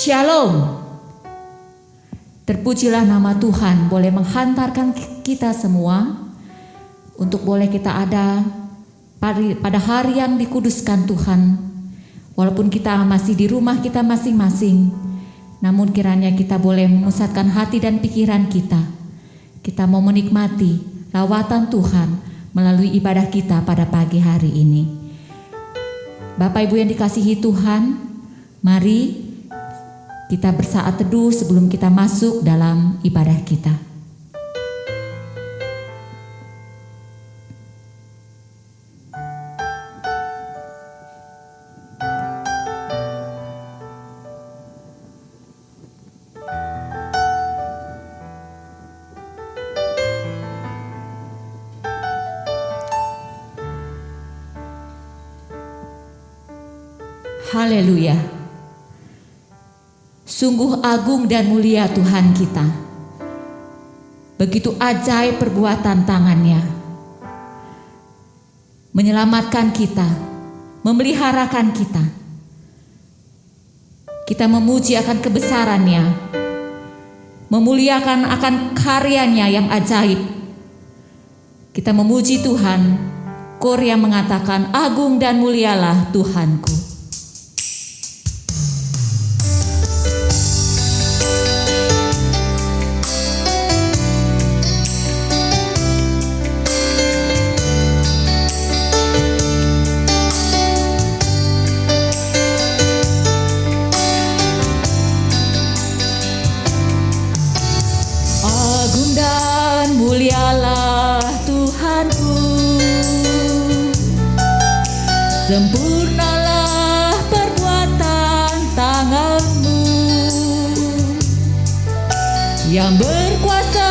Shalom. Terpujilah nama Tuhan boleh menghantarkan kita semua untuk boleh kita ada pada hari yang dikuduskan Tuhan. Walaupun kita masih di rumah kita masing-masing, namun kiranya kita boleh memusatkan hati dan pikiran kita. Kita mau menikmati lawatan Tuhan melalui ibadah kita pada pagi hari ini. Bapak Ibu yang dikasihi Tuhan, mari kita bersaat teduh sebelum kita masuk dalam ibadah kita. Haleluya. Sungguh agung dan mulia Tuhan kita. Begitu ajaib perbuatan tangannya. Menyelamatkan kita, memeliharakan kita. Kita memuji akan kebesarannya, memuliakan akan karyanya yang ajaib. Kita memuji Tuhan. Kor yang mengatakan, agung dan mulialah Tuhanku. Sempurnalah perbuatan tangan-Mu yang berkuasa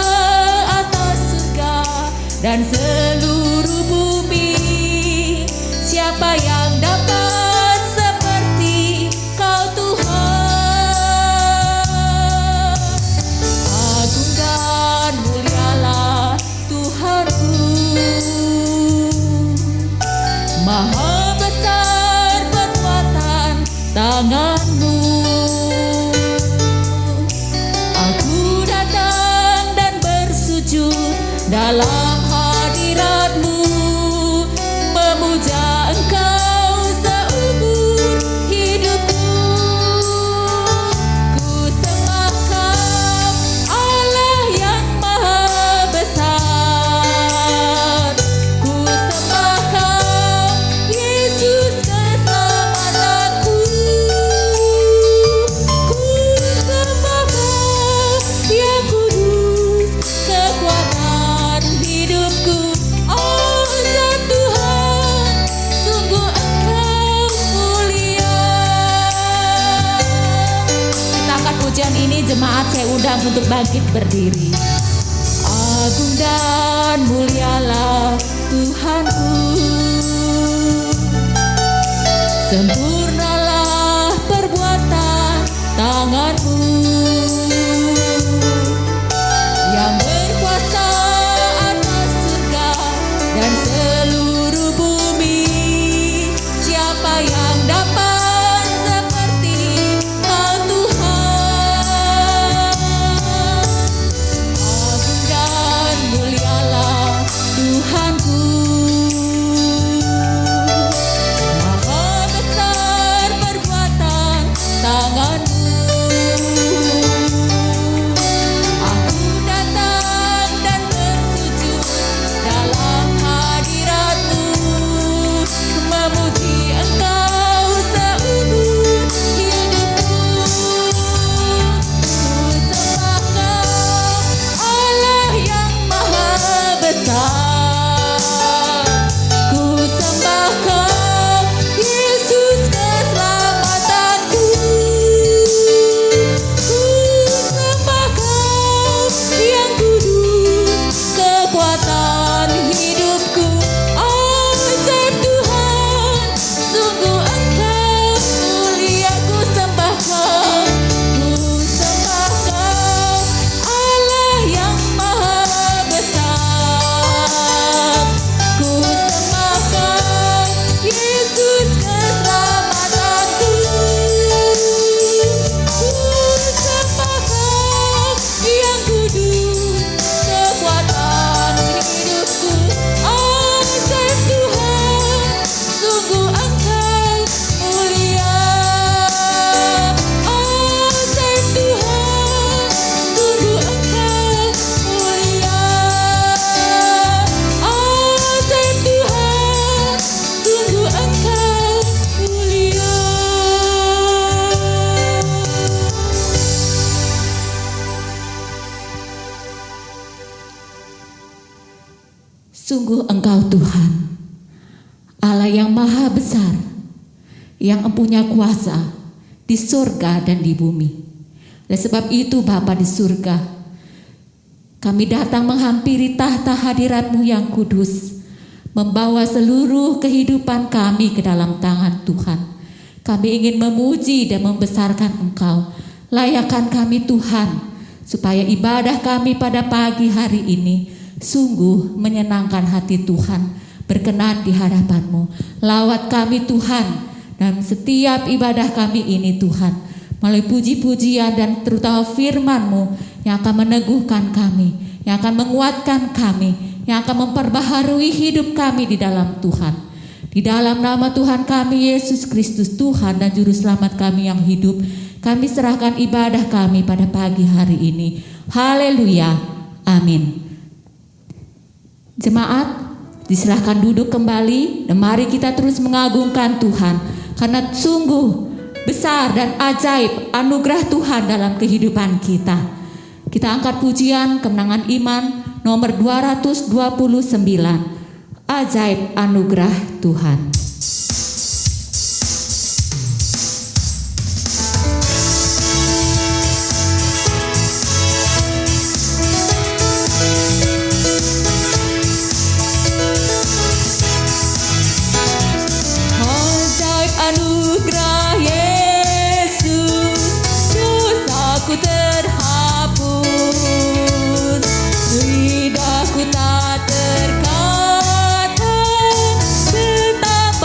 atas surga dan seluruh bumi. Siapa yang dapat seperti Kau Tuhan? Agung dan mulialah Tuhanku, Maha tangan-Mu. Aku datang dan bersujud dalam hadirat-Mu, memuja Engkau seumur hidupku. Ku sembah Kau Allah yang maha besar. Ku sembah Kau Yesus keselamatanku. jemaat saya undang untuk bangkit berdiri. Agung dan mulialah Tuhanku, sempurnalah perbuatan tangan-Mu yang berkuasa atas surga dan seluruh bumi. Siapa yang dapat seperti Kau Tuhan? Agung dan mulialah Tuhanku, maha besar perbuatan tangan-Mu. Aku datang dan bersujud dalam hadirat-Mu, memuji Engkau seumur hidupku. Ku sembah Kau, Allah yang maha besar. Ku sembah Kau, Yesus keselamatanku. Ku sembah Kau yang kudus, kekuatan hidupku. Ajaib Tuhan, sungguh Engkau mulia. Ku sembah Kau, ku sembah Kau, Allah yang maha besar. Ku sembah Kau, Yesus keselamatanku. Ku sembah Kau yang kudus, kekuatan hidupku. Ajaib Tuhan, sungguh Engkau mulia. Ajaib Tuhan, sungguh Engkau mulia. Ajaib Tuhan, sungguh Engkau mulia. Sungguh Engkau Tuhan, Allah yang maha besar, yang mempunyai kuasa di surga dan di bumi. Oleh sebab itu Bapa di surga, kami datang menghampiri tahta hadirat-Mu yang kudus, membawa seluruh kehidupan kami ke dalam tangan Tuhan. Kami ingin memuji dan membesarkan Engkau. Layakkan kami Tuhan, supaya ibadah kami pada pagi hari ini sungguh menyenangkan hati Tuhan, berkenan di hadapan-Mu. Lawat kami Tuhan dalam setiap ibadah kami ini Tuhan, melalui puji-pujian dan terutama firman-Mu yang akan meneguhkan kami, yang akan menguatkan kami, yang akan memperbaharui hidup kami di dalam Tuhan. Di dalam nama Tuhan kami Yesus Kristus, Tuhan dan Juru Selamat kami yang hidup, kami serahkan ibadah kami pada pagi hari ini. Haleluya, amin. Jemaat, disilahkan duduk kembali dan mari kita terus mengagungkan Tuhan, karena sungguh besar dan ajaib anugerah Tuhan dalam kehidupan kita. Kita angkat pujian kemenangan iman nomor 229, ajaib anugerah Tuhan. Anugerah Yesus, dosaku terhapus, lidahku tak terkata betapa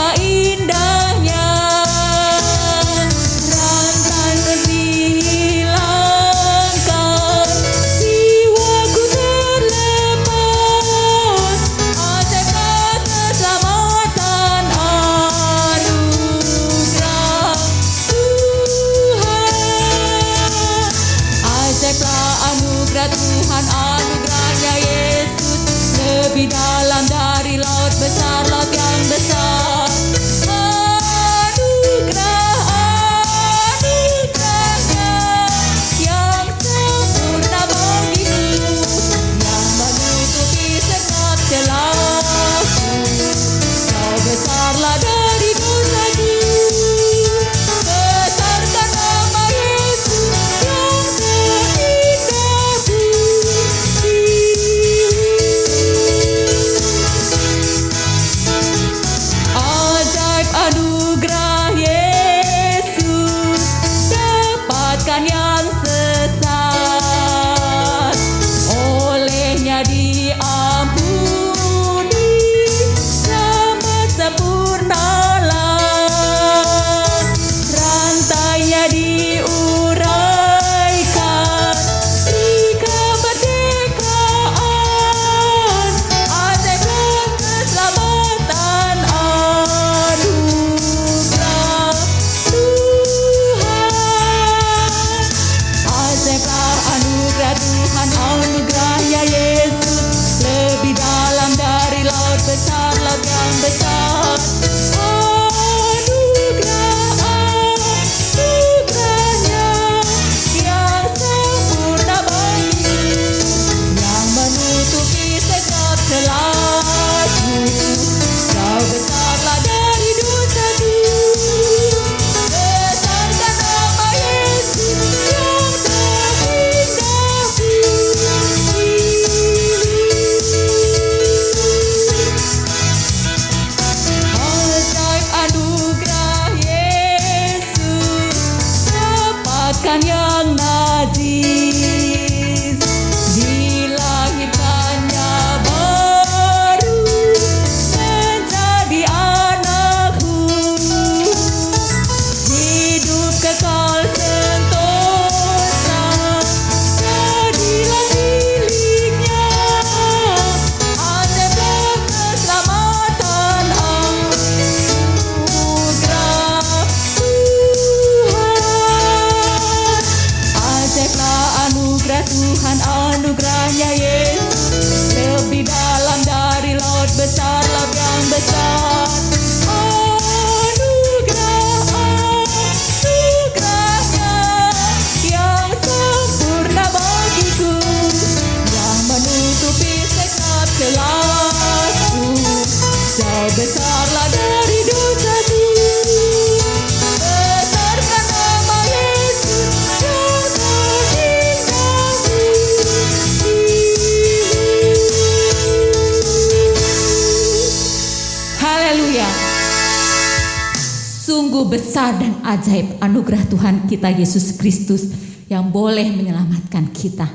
besar dan ajaib anugerah Tuhan kita Yesus Kristus yang boleh menyelamatkan kita.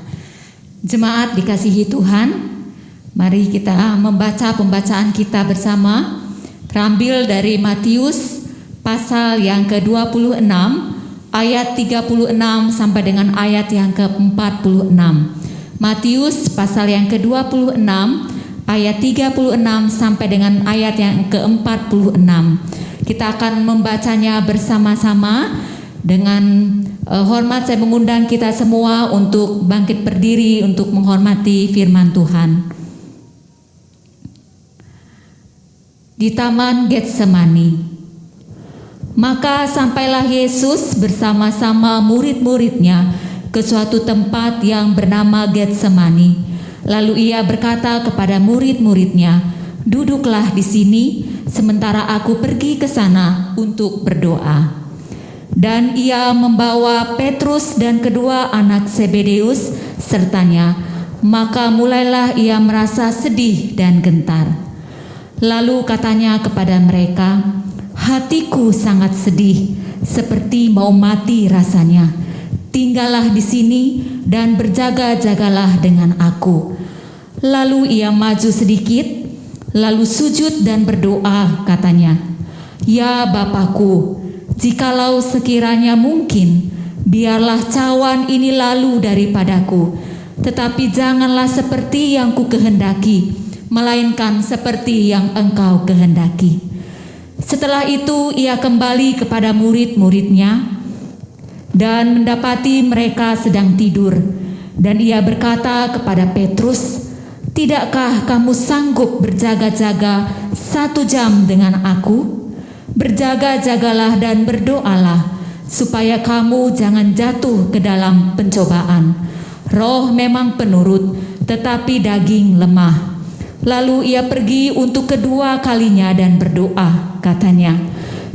Jemaat dikasihi Tuhan, mari kita membaca pembacaan kita bersama, terambil dari Matius pasal yang ke-26 ayat 36 sampai dengan ayat yang ke-46. Matius pasal yang ke-26 ayat 36 sampai dengan ayat yang ke-46. Kita akan membacanya bersama-sama. Dengan hormat saya mengundang kita semua untuk bangkit berdiri untuk menghormati firman Tuhan. Di Taman Getsemani. Maka sampailah Yesus bersama-sama murid-muridnya ke suatu tempat yang bernama Getsemani. Lalu ia berkata kepada murid-muridnya, "Duduklah di sini sementara aku pergi ke sana untuk berdoa." Dan ia membawa Petrus dan kedua anak Zebedeus sertanya. Maka mulailah ia merasa sedih dan gentar. Lalu katanya kepada mereka, "Hatiku sangat sedih, seperti mau mati rasanya. Tinggallah di sini dan berjaga-jagalah dengan aku." Lalu ia maju sedikit, lalu sujud dan berdoa, katanya, "Ya Bapakku, jikalau sekiranya mungkin, biarlah cawan ini lalu daripadaku, tetapi janganlah seperti yang ku kehendaki, melainkan seperti yang Engkau kehendaki." Setelah itu ia kembali kepada murid-muridnya dan mendapati mereka sedang tidur. Dan ia berkata kepada Petrus, "Tidakkah kamu sanggup berjaga-jaga 1 jam dengan aku? Berjaga-jagalah dan berdoalah, supaya kamu jangan jatuh ke dalam pencobaan. Roh memang penurut, tetapi daging lemah." Lalu ia pergi untuk kedua kalinya dan berdoa, katanya,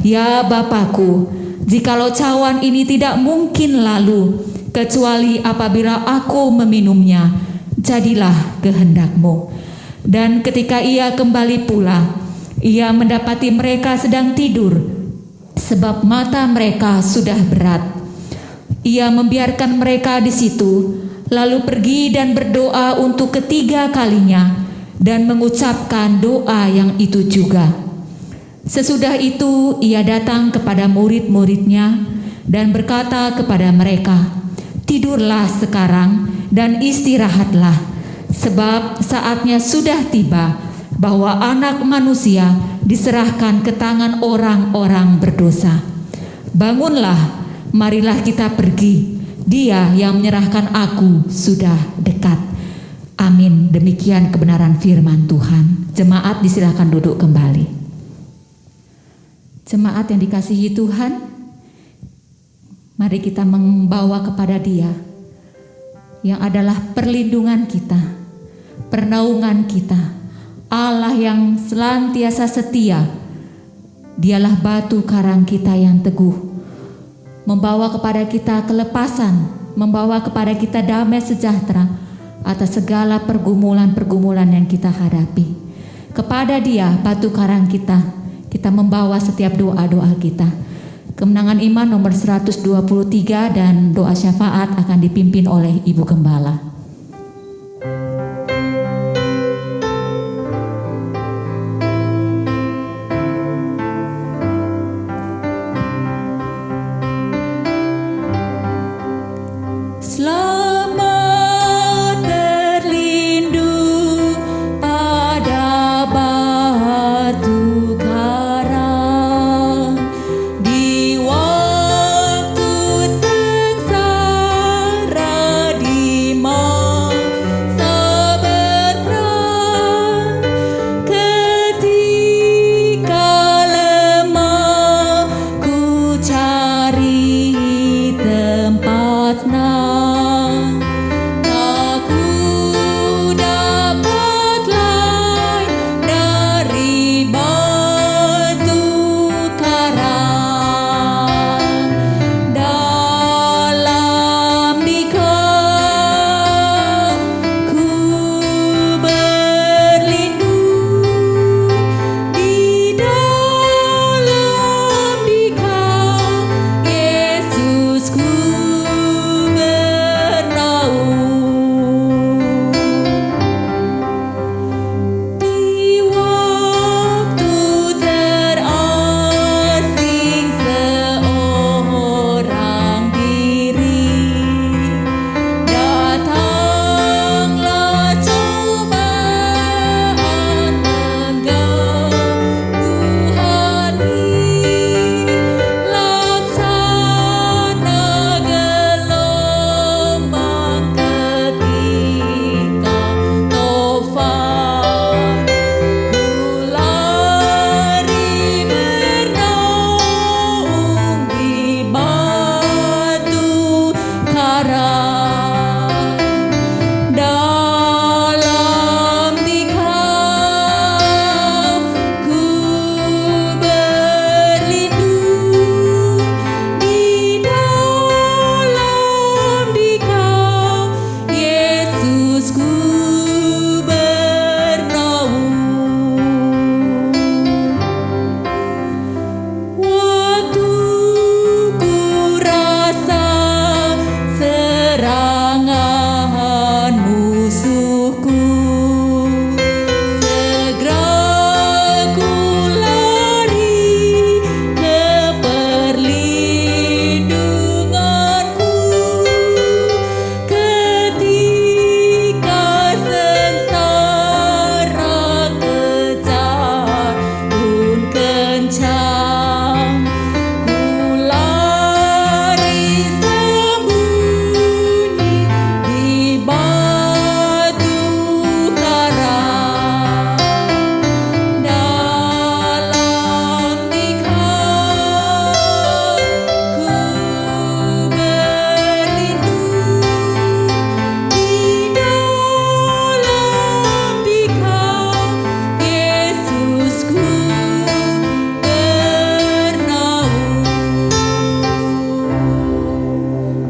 "Ya Bapakku, jikalau cawan ini tidak mungkin lalu, kecuali apabila aku meminumnya, jadilah kehendak-Mu." Dan ketika ia kembali pula, ia mendapati mereka sedang tidur, sebab mata mereka sudah berat. Ia membiarkan mereka di situ, lalu pergi dan berdoa untuk ketiga kalinya, dan mengucapkan doa yang itu juga. Sesudah itu ia datang kepada murid-muridnya dan berkata kepada mereka, "Tidurlah sekarang dan istirahatlah, sebab saatnya sudah tiba bahwa Anak Manusia diserahkan ke tangan orang-orang berdosa. Bangunlah, marilah kita pergi. Dia yang menyerahkan aku sudah dekat." Amin. Demikian kebenaran firman Tuhan. Jemaat disilakan duduk kembali. Jemaat yang dikasihi Tuhan, mari kita membawa kepada Dia yang adalah perlindungan kita, pernaungan kita, Allah yang senantiasa setia. Dialah batu karang kita yang teguh, membawa kepada kita kelepasan, membawa kepada kita damai sejahtera atas segala pergumulan-pergumulan yang kita hadapi. Kepada Dia, batu karang kita membawa setiap doa-doa kita. Kemenangan iman nomor 123 dan doa syafaat akan dipimpin oleh Ibu Gembala. Di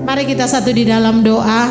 Mari kita satu di dalam doa.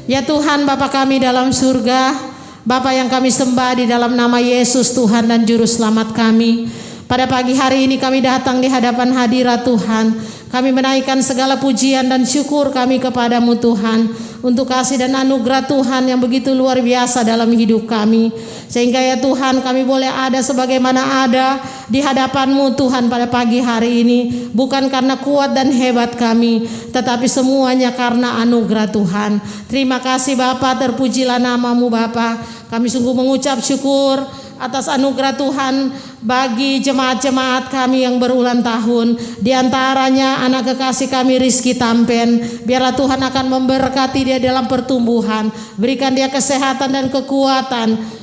Ya Tuhan Bapa kami dalam surga, Bapa yang kami sembah di dalam nama Yesus Tuhan dan Juru Selamat kami. Pada pagi hari ini kami datang di hadapan hadirat Tuhan. Kami menaikkan segala pujian dan syukur kami kepadamu Tuhan, untuk kasih dan anugerah Tuhan yang begitu luar biasa dalam hidup kami. Sehingga ya Tuhan kami boleh ada sebagaimana ada di hadapan-Mu Tuhan pada pagi hari ini. Bukan karena kuat dan hebat kami, tetapi semuanya karena anugerah Tuhan. Terima kasih Bapa, terpujilah nama-Mu Bapa. Kami sungguh mengucap syukur atas anugerah Tuhan bagi jemaat-jemaat kami yang berulang tahun. Di antaranya anak kekasih kami Rizky Tampen. Biarlah Tuhan akan memberkati dia dalam pertumbuhan. Berikan dia kesehatan dan kekuatan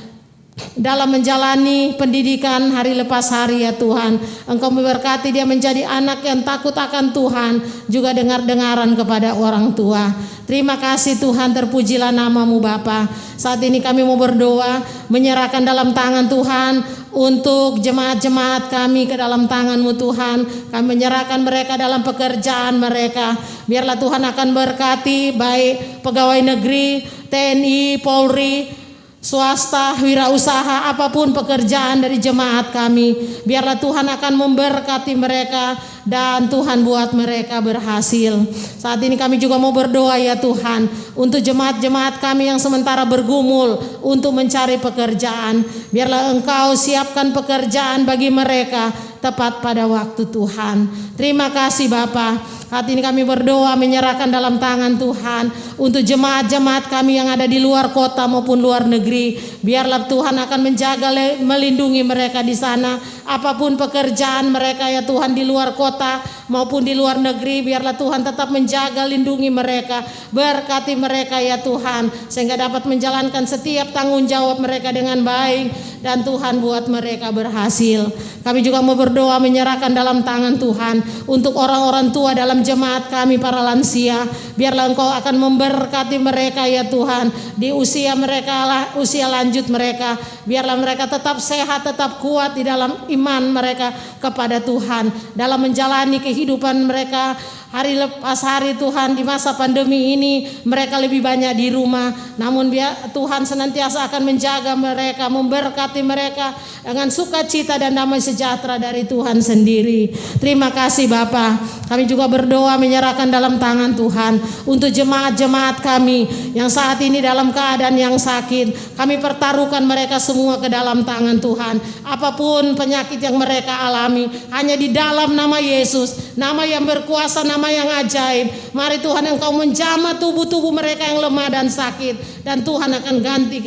dalam menjalani pendidikan hari lepas hari ya Tuhan. Engkau memberkati dia menjadi anak yang takut akan Tuhan, juga dengar-dengaran kepada orang tua. Terima kasih Tuhan, terpujilah nama-Mu Bapa. Saat ini kami mau berdoa, menyerahkan dalam tangan Tuhan untuk jemaat-jemaat kami ke dalam tangan-Mu Tuhan. Kami menyerahkan mereka dalam pekerjaan mereka. Biarlah Tuhan akan berkati baik pegawai negeri, TNI, Polri, swasta, wirausaha, apapun pekerjaan dari jemaat kami. Biarlah Tuhan akan memberkati mereka dan Tuhan buat mereka berhasil. Saat ini kami juga mau berdoa ya Tuhan untuk jemaat-jemaat kami yang sementara bergumul untuk mencari pekerjaan. Biarlah Engkau siapkan pekerjaan bagi mereka tepat pada waktu Tuhan. Terima kasih Bapa. Saat ini kami berdoa menyerahkan dalam tangan Tuhan untuk jemaat-jemaat kami yang ada di luar kota maupun luar negeri. Biarlah Tuhan akan menjaga, melindungi mereka di sana. Apapun pekerjaan mereka ya Tuhan di luar kota maupun di luar negeri, biarlah Tuhan tetap menjaga, lindungi mereka. Berkati mereka ya Tuhan, sehingga dapat menjalankan setiap tanggung jawab mereka dengan baik. Dan Tuhan buat mereka berhasil. Kami juga mau berdoa menyerahkan dalam tangan Tuhan untuk orang-orang tua dalam jemaat kami, para lansia. Biarlah Engkau akan memberkati mereka ya Tuhan di usia mereka, usia lanjut mereka. Biarlah mereka tetap sehat, tetap kuat di dalam iman mereka kepada Tuhan, dalam menjalani kehidupan mereka hari lepas hari Tuhan. Di masa pandemi ini mereka lebih banyak di rumah, namun biar Tuhan senantiasa akan menjaga mereka, memberkati mereka dengan sukacita dan damai sejahtera dari Tuhan sendiri. Terima kasih Bapa. Kami juga berdoa menyerahkan dalam tangan Tuhan untuk jemaat-jemaat kami yang saat ini dalam keadaan yang sakit. Kami pertaruhkan mereka semua ke dalam tangan Tuhan. Apapun penyakit yang mereka alami, hanya di dalam nama Yesus, nama yang berkuasa, nama yang ajaib. Mari Tuhan Engkau menjamah tubuh-tubuh mereka yang lemah dan sakit, dan Tuhan akan ganti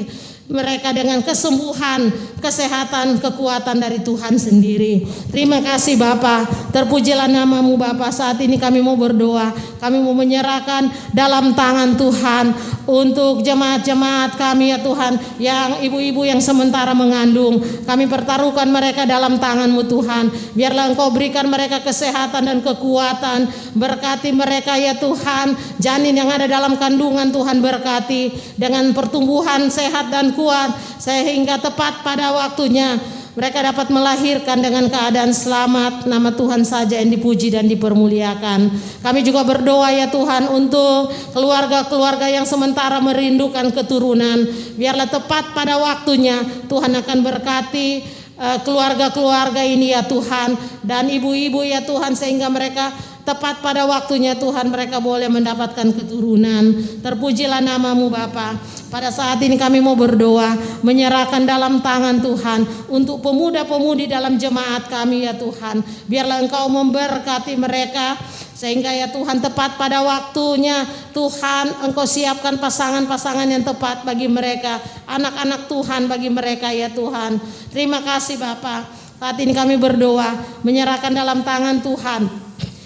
mereka dengan kesembuhan, kesehatan, kekuatan dari Tuhan sendiri. Terima kasih Bapa, terpujilah nama-Mu Bapa. Saat ini kami mau berdoa, kami mau menyerahkan dalam tangan Tuhan untuk jemaat-jemaat kami ya Tuhan, yang ibu-ibu yang sementara mengandung. Kami pertaruhkan mereka dalam tangan-Mu Tuhan. Biarlah Engkau berikan mereka kesehatan dan kekuatan. Berkati mereka ya Tuhan, janin yang ada dalam kandungan Tuhan berkati dengan pertumbuhan sehat dan kuat, sehingga tepat pada waktunya mereka dapat melahirkan dengan keadaan selamat. Nama Tuhan saja yang dipuji dan dipermuliakan. Kami juga berdoa ya Tuhan untuk keluarga-keluarga yang sementara merindukan keturunan. Biarlah tepat pada waktunya Tuhan akan berkati keluarga-keluarga ini ya Tuhan, dan ibu-ibu ya Tuhan, sehingga mereka tepat pada waktunya Tuhan mereka boleh mendapatkan keturunan. Terpujilah nama-Mu Bapa. Pada saat ini kami mau berdoa menyerahkan dalam tangan Tuhan untuk pemuda-pemudi dalam jemaat kami ya Tuhan. Biarlah Engkau memberkati mereka, sehingga ya Tuhan tepat pada waktunya Tuhan Engkau siapkan pasangan-pasangan yang tepat bagi mereka, anak-anak Tuhan bagi mereka ya Tuhan. Terima kasih Bapa. Saat ini kami berdoa menyerahkan dalam tangan Tuhan.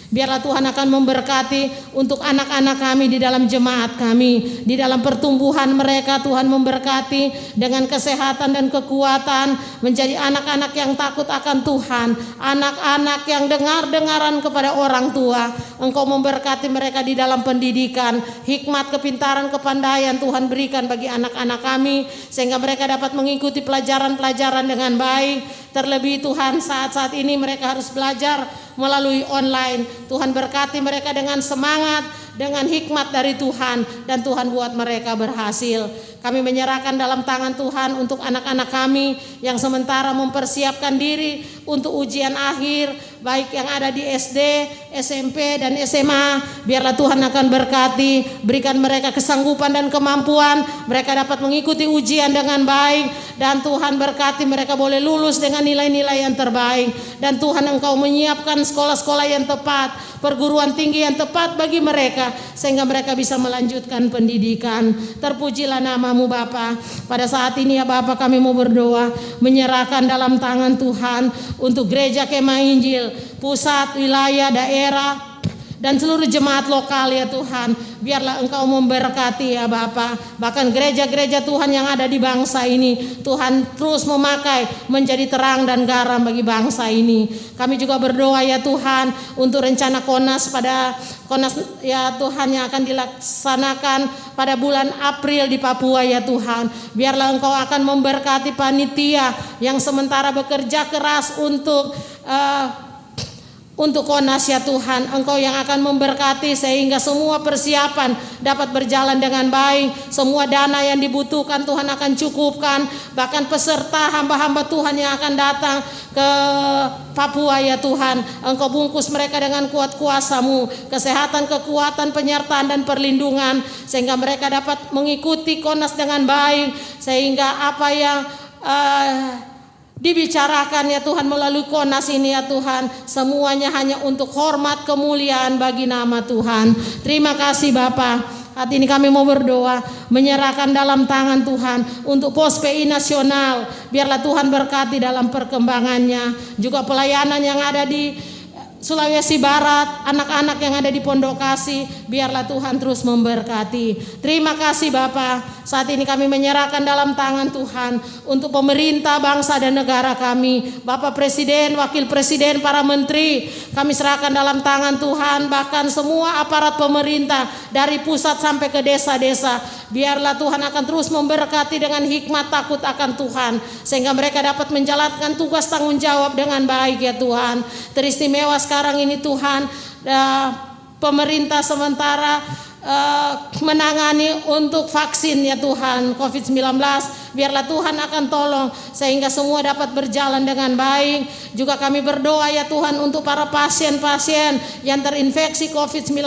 Biarlah Tuhan akan memberkati untuk anak-anak kami di dalam jemaat kami, di dalam pertumbuhan mereka. Tuhan memberkati dengan kesehatan dan kekuatan, menjadi anak-anak yang takut akan Tuhan, anak-anak yang dengar-dengaran kepada orang tua. Engkau memberkati mereka di dalam pendidikan, hikmat, kepintaran, kepandaian Tuhan berikan bagi anak-anak kami, sehingga mereka dapat mengikuti pelajaran-pelajaran dengan baik. Terlebih Tuhan saat-saat ini mereka harus belajar melalui online. Tuhan berkati mereka dengan semangat dengan hikmat dari Tuhan, dan Tuhan buat mereka berhasil. Kami menyerahkan dalam tangan Tuhan untuk anak-anak kami yang sementara mempersiapkan diri untuk ujian akhir, baik yang ada di SD, SMP, dan SMA. Biarlah Tuhan akan berkati, berikan mereka kesanggupan dan kemampuan, mereka dapat mengikuti ujian dengan baik, dan Tuhan berkati mereka boleh lulus dengan nilai-nilai yang terbaik. Dan Tuhan, Engkau menyiapkan sekolah-sekolah yang tepat, perguruan tinggi yang tepat bagi mereka, sehingga mereka bisa melanjutkan pendidikan. Terpujilah nama-Mu Bapa. Pada saat ini ya Bapa, kami mau berdoa, menyerahkan dalam tangan Tuhan untuk gereja Kemah Injil, pusat, wilayah, daerah, dan seluruh jemaat lokal ya Tuhan. Biarlah Engkau memberkati ya Bapa. Bahkan gereja-gereja Tuhan yang ada di bangsa ini, Tuhan terus memakai menjadi terang dan garam bagi bangsa ini. Kami juga berdoa ya Tuhan untuk rencana Konas ya Tuhan yang akan dilaksanakan pada bulan April di Papua ya Tuhan. Biarlah Engkau akan memberkati panitia yang sementara bekerja keras untuk Konas ya Tuhan. Engkau yang akan memberkati sehingga semua persiapan dapat berjalan dengan baik. Semua dana yang dibutuhkan Tuhan akan cukupkan. Bahkan peserta hamba-hamba Tuhan yang akan datang ke Papua ya Tuhan, Engkau bungkus mereka dengan kuat kuasa-Mu, kesehatan, kekuatan, penyertaan, dan perlindungan, sehingga mereka dapat mengikuti Konas dengan baik. Sehingga apa yang dibicarakan ya Tuhan melalui Konas ini ya Tuhan, semuanya hanya untuk hormat kemuliaan bagi nama Tuhan. Terima kasih Bapa. Saat ini kami mau berdoa, menyerahkan dalam tangan Tuhan untuk pos PI nasional. Biarlah Tuhan berkati dalam perkembangannya, juga pelayanan yang ada di Sulawesi Barat, anak-anak yang ada di Pondok Kasih, biarlah Tuhan terus memberkati. Terima kasih Bapa. Saat ini kami menyerahkan dalam tangan Tuhan untuk pemerintah bangsa dan negara kami, Bapak Presiden, Wakil Presiden, para menteri, kami serahkan dalam tangan Tuhan. Bahkan semua aparat pemerintah dari pusat sampai ke desa-desa, biarlah Tuhan akan terus memberkati dengan hikmat takut akan Tuhan, sehingga mereka dapat menjalankan tugas tanggung jawab dengan baik ya Tuhan. Teristimewa sekarang ini Tuhan, pemerintah sementara menangani untuk vaksin ya Tuhan COVID-19. Biarlah Tuhan akan tolong sehingga semua dapat berjalan dengan baik. Juga kami berdoa ya Tuhan untuk para pasien-pasien yang terinfeksi COVID-19.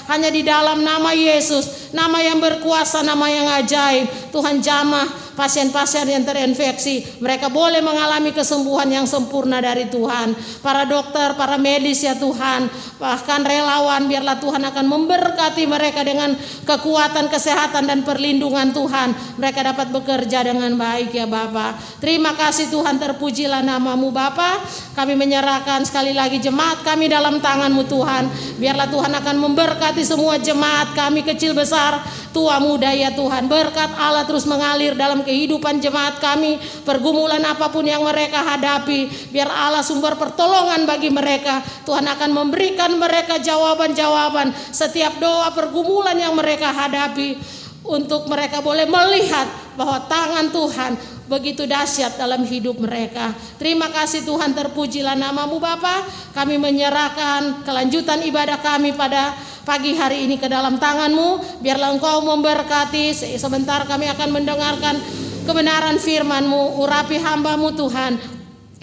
Hanya di dalam nama Yesus, nama yang berkuasa, nama yang ajaib, Tuhan jamah pasien-pasien yang terinfeksi. Mereka boleh mengalami kesembuhan yang sempurna dari Tuhan. Para dokter, para medis ya Tuhan, bahkan relawan, biarlah Tuhan akan memberkati mereka dengan kekuatan, kesehatan, dan perlindungan Tuhan. Mereka dapat bekerja dengan baik ya Bapa. Terima kasih Tuhan, terpujilah nama-Mu Bapa. Kami menyerahkan sekali lagi jemaat kami dalam tangan-Mu Tuhan. Biarlah Tuhan akan memberkati semua jemaat kami, kecil besar, tua muda ya Tuhan. Berkat Allah terus mengalir dalam kehidupan jemaat kami. Pergumulan apapun yang mereka hadapi, biar Allah sumber pertolongan bagi mereka. Tuhan akan memberikan mereka jawaban-jawaban setiap doa pergumulan yang mereka hadapi, untuk mereka boleh melihat bahwa tangan Tuhan begitu dahsyat dalam hidup mereka. Terima kasih Tuhan, terpujilah nama-Mu Bapa. Kami menyerahkan kelanjutan ibadah kami pada pagi hari ini ke dalam tangan-Mu. Biarlah Engkau memberkati. Sebentar kami akan mendengarkan kebenaran firman-Mu. Urapi hamba-Mu Tuhan,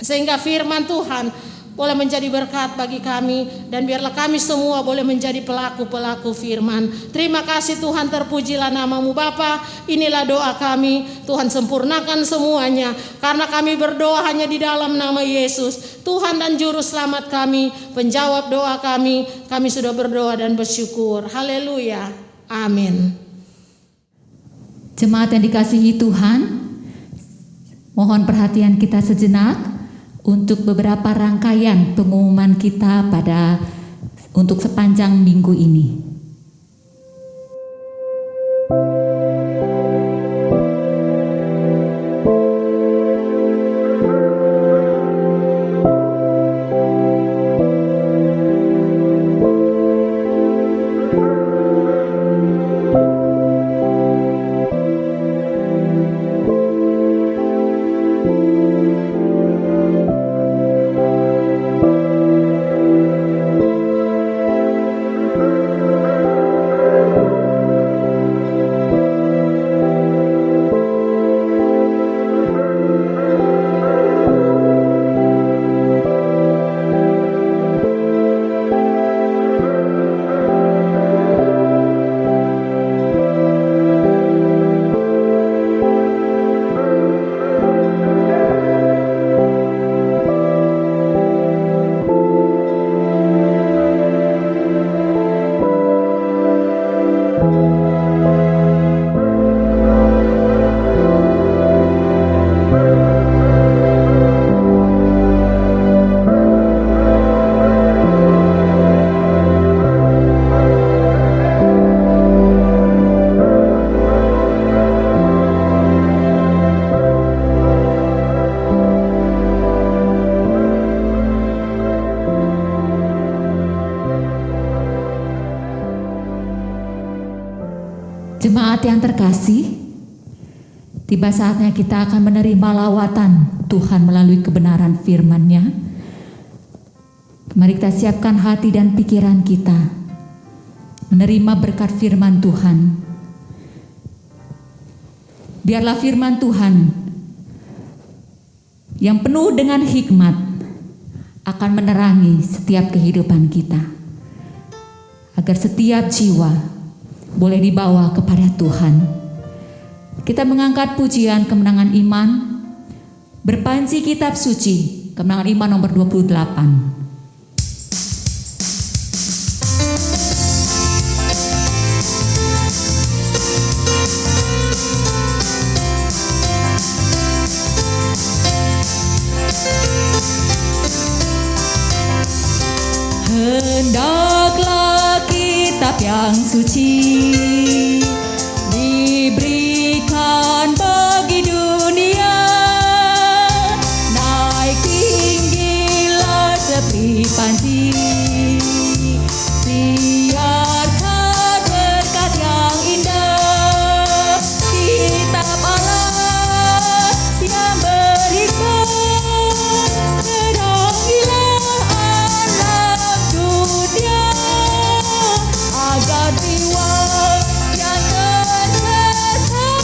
sehingga firman Tuhan boleh menjadi berkat bagi kami, dan biarlah kami semua boleh menjadi pelaku-pelaku firman. Terima kasih Tuhan, terpujilah nama-Mu Bapa. Inilah doa kami, Tuhan sempurnakan semuanya, karena kami berdoa hanya di dalam nama Yesus, Tuhan dan Juru Selamat kami, penjawab doa kami. Kami sudah berdoa dan bersyukur. Haleluya, amin. Jemaat yang dikasihi Tuhan, mohon perhatian kita sejenak untuk beberapa rangkaian pengumuman kita untuk sepanjang minggu ini. Jemaat yang terkasih, tiba saatnya kita akan menerima lawatan Tuhan melalui kebenaran firman-Nya. Mari kita siapkan hati dan pikiran kita menerima berkat firman Tuhan. Biarlah firman Tuhan yang penuh dengan hikmat akan menerangi setiap kehidupan kita, agar setiap jiwa boleh dibawa kepada Tuhan. Kita mengangkat pujian kemenangan iman, berpanji kitab suci, kemenangan iman nomor 28. Hendaklah kitab yang suci diberikan bagi dunia, naik tinggilah seperti panji, siarkan berkat yang indah, kitab Allah yang berhikmat, terangilah alam dunia, agar jiwa yang tersesat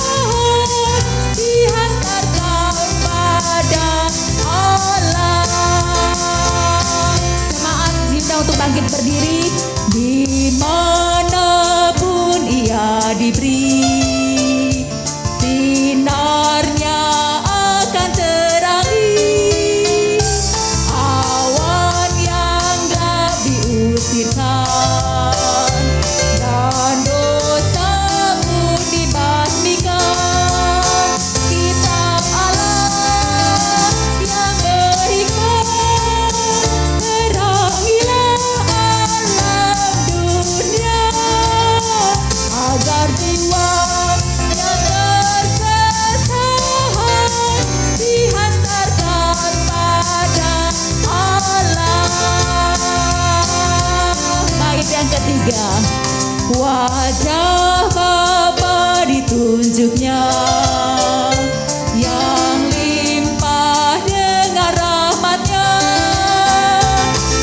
dihantarkan pada Allah. Jemaat diundang untuk bangkit berdiri, dimanapun ia diberi, sinarnya akan terangi, awan yang gelap diusirkan, dan dosamu dibasmikan, kitab Allah yang berhikmat, terangilah alam dunia, agar jiwa yang tersesat dihantarkan pada Allah. Bait yang ketiga, wajah Bapa ditunjuknya, yang limpah dengan rahmatnya,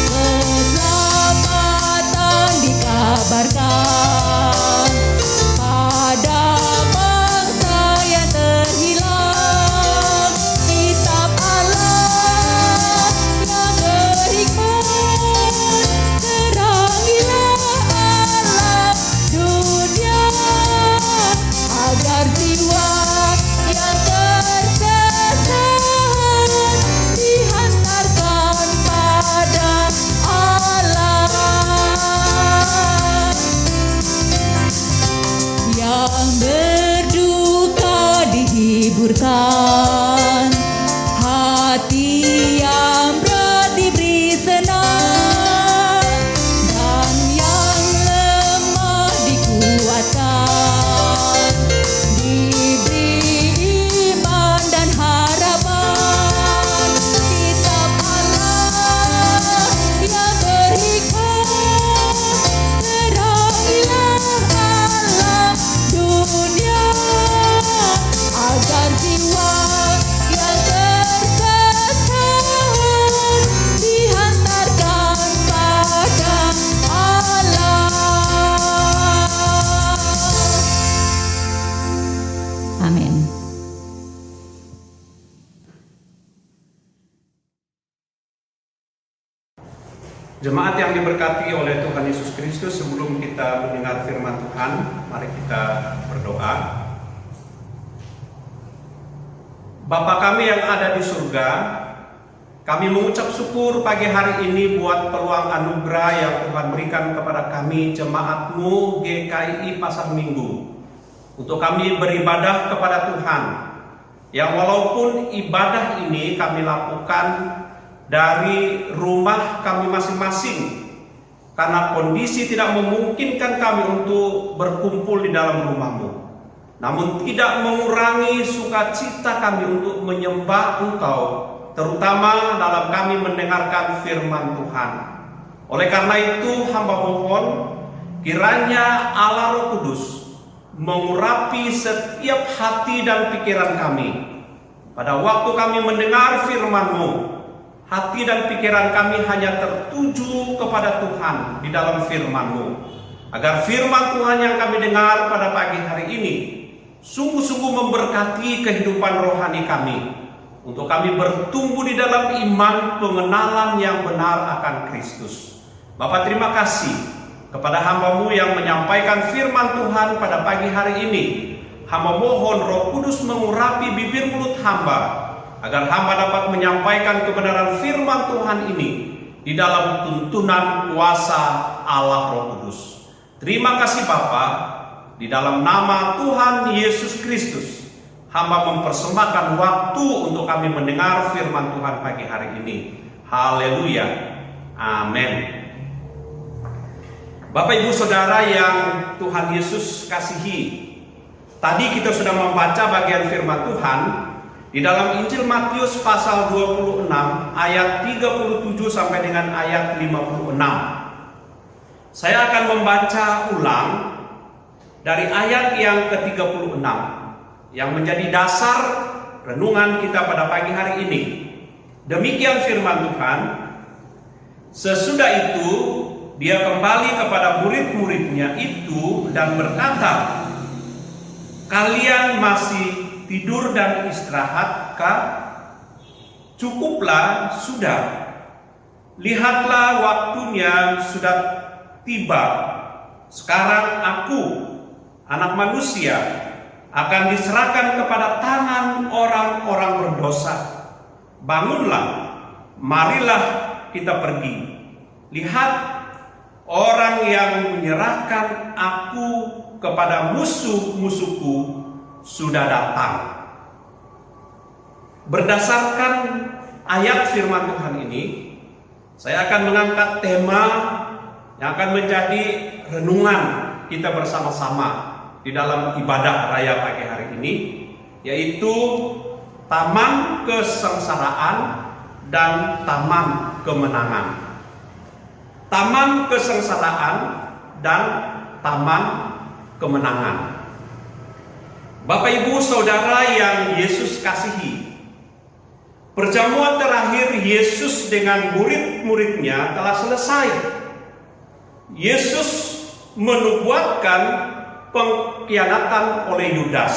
keselamatan dikabarkan pada bangsa yang terhilang, kitab Allah yang berhikmat, terangilah alam dunia, agar jiwa yang tersesat dihantarkan pada Allah. Yang berduka dihiburkan, hati yang berat diberi senang, dan yang lemah dikuatkan, diberi iman dan harapan, kitab Allah yang berhikmat, terangilah alam dunia, agar jiwa yang tersesat dihantarkan pada Allah. Amin. Jemaat yang diberkati oleh Tuhan Yesus Kristus, sebelum kita mendengar firman Tuhan, mari kita berdoa. Bapa kami yang ada di surga, kami mengucap syukur pagi hari ini buat peluang anugerah yang Tuhan berikan kepada kami, jemaat-Mu GKI Pasar Minggu, untuk kami beribadah kepada Tuhan, yang walaupun ibadah ini kami lakukan dari rumah kami masing-masing, karena kondisi tidak memungkinkan kami untuk berkumpul di dalam rumah-Mu, namun tidak mengurangi sukacita kami untuk menyembah Engkau, terutama dalam kami mendengarkan firman Tuhan. Oleh karena itu hamba mohon kiranya Allah Roh Kudus mengurapi setiap hati dan pikiran kami. Pada waktu kami mendengar firman-Mu, hati dan pikiran kami hanya tertuju kepada Tuhan di dalam firman-Mu. Agar firman Tuhan yang kami dengar pada pagi hari ini sungguh-sungguh memberkati kehidupan rohani kami, untuk kami bertumbuh di dalam iman pengenalan yang benar akan Kristus. Bapa, terima kasih kepada hamba-Mu yang menyampaikan firman Tuhan pada pagi hari ini. Hamba mohon Roh Kudus mengurapi bibir mulut hamba, agar hamba dapat menyampaikan kebenaran firman Tuhan ini di dalam tuntunan kuasa Allah Roh Kudus. Terima kasih Bapa, di dalam nama Tuhan Yesus Kristus, hamba mempersembahkan waktu untuk kami mendengar firman Tuhan pagi hari ini. Haleluya. Amin. Bapak Ibu Saudara yang Tuhan Yesus kasihi, tadi kita sudah membaca bagian firman Tuhan di dalam Injil Matius pasal 26 ayat 37 sampai dengan ayat 56. Saya akan membaca ulang dari ayat yang ke-36 yang menjadi dasar renungan kita pada pagi hari ini. Demikian firman Tuhan. Sesudah itu dia kembali kepada murid-muridnya itu dan berkata, "Kalian masih tidur dan istirahatkah? Cukuplah sudah. Lihatlah waktunya sudah tiba. Sekarang aku, Anak Manusia, akan diserahkan kepada tangan orang-orang berdosa. Bangunlah, marilah kita pergi. Lihat, orang yang menyerahkan aku kepada musuh-musuhku sudah datang." Berdasarkan ayat firman Tuhan ini, saya akan mengangkat tema yang akan menjadi renungan kita bersama-sama di dalam ibadah raya pagi hari ini, yaitu taman kesengsaraan dan taman kemenangan. Taman kesengsaraan dan taman kemenangan. Bapak Ibu Saudara yang Yesus kasihi, perjamuan terakhir Yesus dengan murid-muridnya telah selesai. Yesus menubuatkan pengkhianatan oleh Yudas.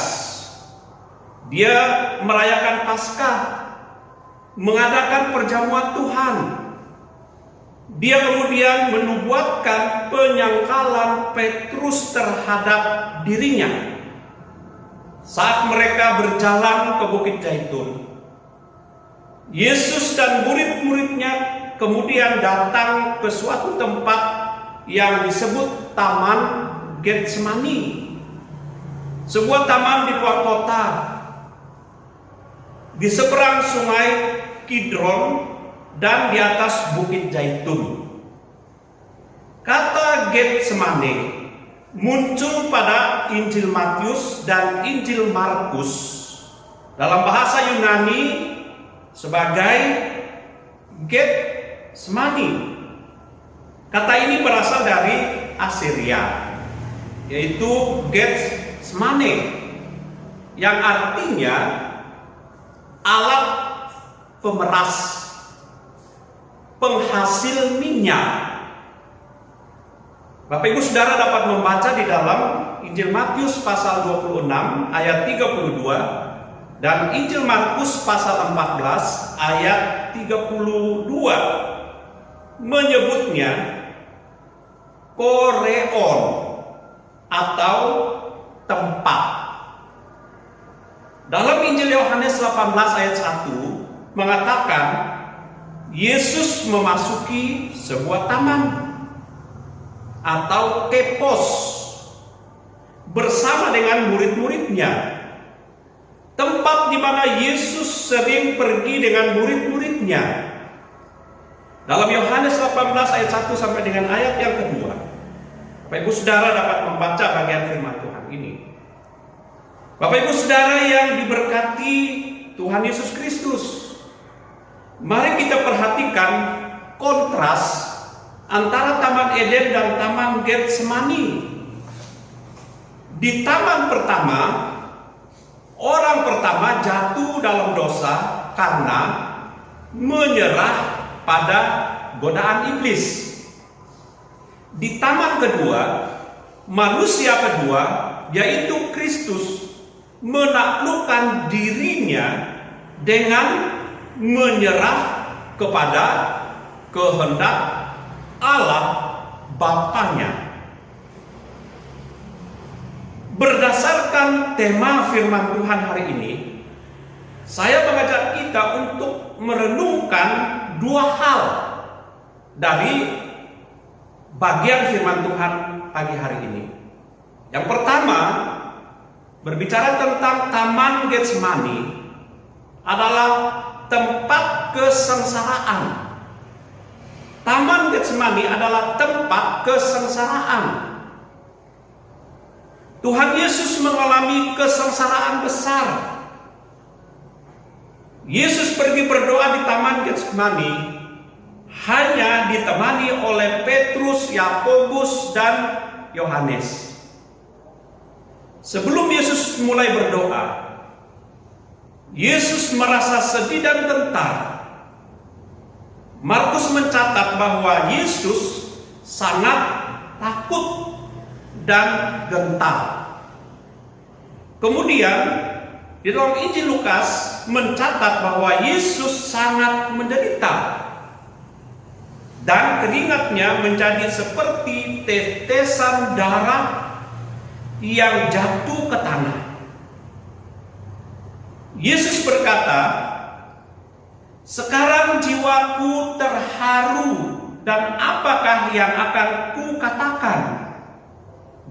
Dia merayakan Paskah, mengadakan perjamuan Tuhan. Dia kemudian menubuatkan penyangkalan Petrus terhadap dirinya saat mereka berjalan ke Bukit Zaitun. Yesus dan murid-muridnya kemudian datang ke suatu tempat yang disebut Taman Getsemani, sebuah taman di luar kota, di seberang sungai Kidron dan di atas Bukit Zaitun. Kata Getsemani muncul pada Injil Matius dan Injil Markus dalam bahasa Yunani sebagai Getsemani. Kata ini berasal dari Asiria, yaitu Getsemane, yang artinya alat pemeras, penghasil minyak. Bapak Ibu Saudara dapat membaca di dalam Injil Matius pasal 26 ayat 32 dan Injil Markus pasal 14 ayat 32 menyebutnya koreon atau tempat. Dalam Injil Yohanes 18 ayat 1 mengatakan Yesus memasuki sebuah taman atau kepos bersama dengan murid-muridnya. Tempat di mana Yesus sering pergi dengan murid-muridnya. Dalam Yohanes 18 ayat 1 sampai dengan ayat yang kedua, Bapak Ibu Saudara dapat membaca bagian firman Tuhan ini. Bapak Ibu Saudara yang diberkati Tuhan Yesus Kristus, mari kita perhatikan kontras antara Taman Eden dan Taman Getsemani. di taman pertama, orang pertama jatuh dalam dosa karena menyerah pada godaan iblis. Di taman kedua, manusia kedua, yaitu Kristus, menaklukkan dirinya dengan menyerah kepada kehendak Allah Bapanya. Berdasarkan tema firman Tuhan hari ini, saya mengajak kita untuk merenungkan dua hal dari bagian firman Tuhan pagi hari ini. Yang pertama, berbicara tentang Taman Getsemani adalah tempat kesengsaraan. Taman Getsemani adalah tempat kesengsaraan. Tuhan Yesus mengalami kesengsaraan besar. Yesus pergi berdoa di Taman Getsemani hanya ditemani oleh Petrus, Yakobus, dan Yohanes. Sebelum Yesus mulai berdoa, Yesus merasa sedih dan gentar. Markus mencatat bahwa Yesus sangat takut dan gentar. Kemudian di dalam Injil Lukas mencatat bahwa Yesus sangat menderita dan keringatnya menjadi seperti tetesan darah yang jatuh ke tanah. Yesus berkata, "Sekarang jiwaku terharu, dan apakah yang akan kukatakan?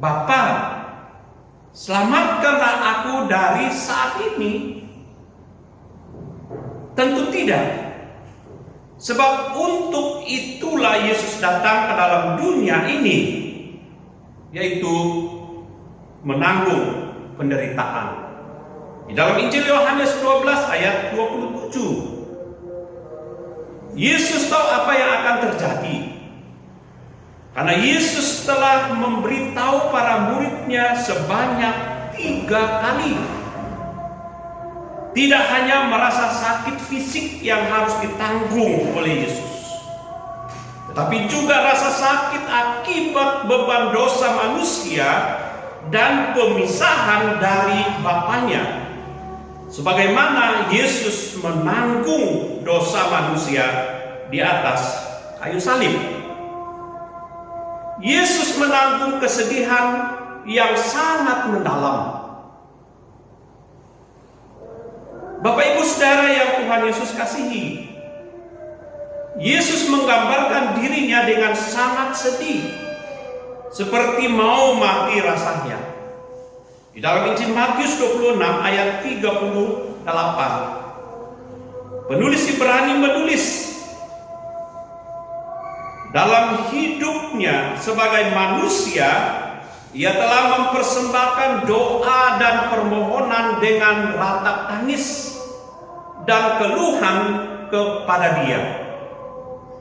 Bapa, selamatkanlah aku dari saat ini." Tentu tidak. Sebab untuk itulah Yesus datang ke dalam dunia ini, yaitu menanggung penderitaan. Di dalam Injil Yohanes 12 ayat 27, Yesus tahu apa yang akan terjadi. Karena Yesus telah memberitahu para muridnya sebanyak 3 kali. Tidak hanya merasa sakit fisik yang harus ditanggung oleh Yesus, tetapi juga rasa sakit akibat beban dosa manusia dan pemisahan dari Bapanya. Sebagaimana Yesus menanggung dosa manusia di atas kayu salib. Yesus menanggung kesedihan yang sangat mendalam. Bapak Ibu Saudara yang Tuhan Yesus kasihi, Yesus menggambarkan dirinya dengan sangat sedih, seperti mau mati rasanya. Di dalam Injil Matius 26 ayat 38, penulis Ibrani menulis, dalam hidupnya sebagai manusia, ia telah mempersembahkan doa dan permohonan dengan ratap tangis dan keluhan kepada Dia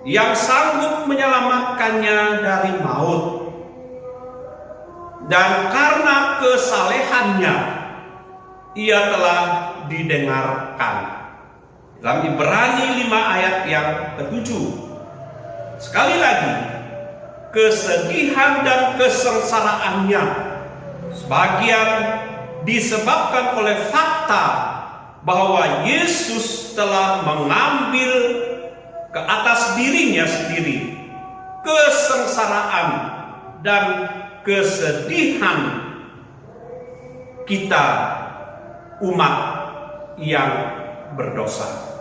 yang sanggup menyelamatkannya dari maut. Dan karena kesalehannya ia telah didengarkan. Dalam Ibrani 5 ayat yang ke-7. Sekali lagi, kesedihan dan kesengsaraannya sebagian disebabkan oleh fakta bahwa Yesus telah mengambil ke atas dirinya sendiri kesengsaraan dan kesedihan kita, umat yang berdosa.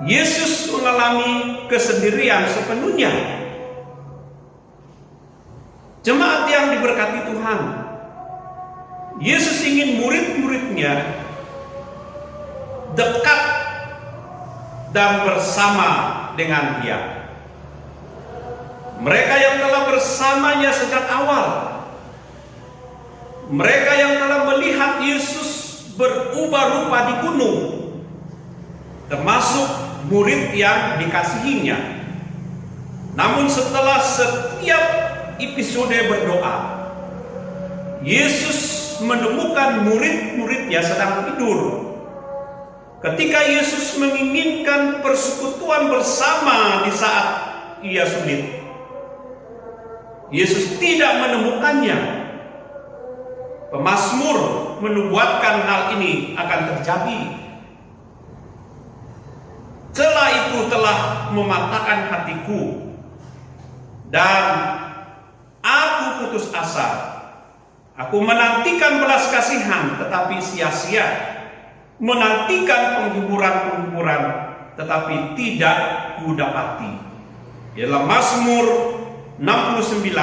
Yesus mengalami kesendirian sepenuhnya. Jemaat yang diberkati Tuhan, Yesus ingin murid-muridnya dekat dan bersama dengan Dia. Mereka yang telah bersamanya sejak awal, mereka yang telah melihat Yesus berubah rupa di gunung, termasuk murid yang dikasihinya. Namun setelah setiap episode berdoa, Yesus menemukan murid-muridnya sedang tidur. Ketika Yesus menginginkan persekutuan bersama di saat ia sulit, Yesus tidak menemukannya. Pemazmur menubuatkan hal ini akan terjadi. Celah itu telah mematahkan hatiku, dan aku putus asa. Aku menantikan belas kasihan, tetapi sia-sia. Menantikan penghiburan-penghiburan, tetapi tidak kudapati. Ialah Mazmur 69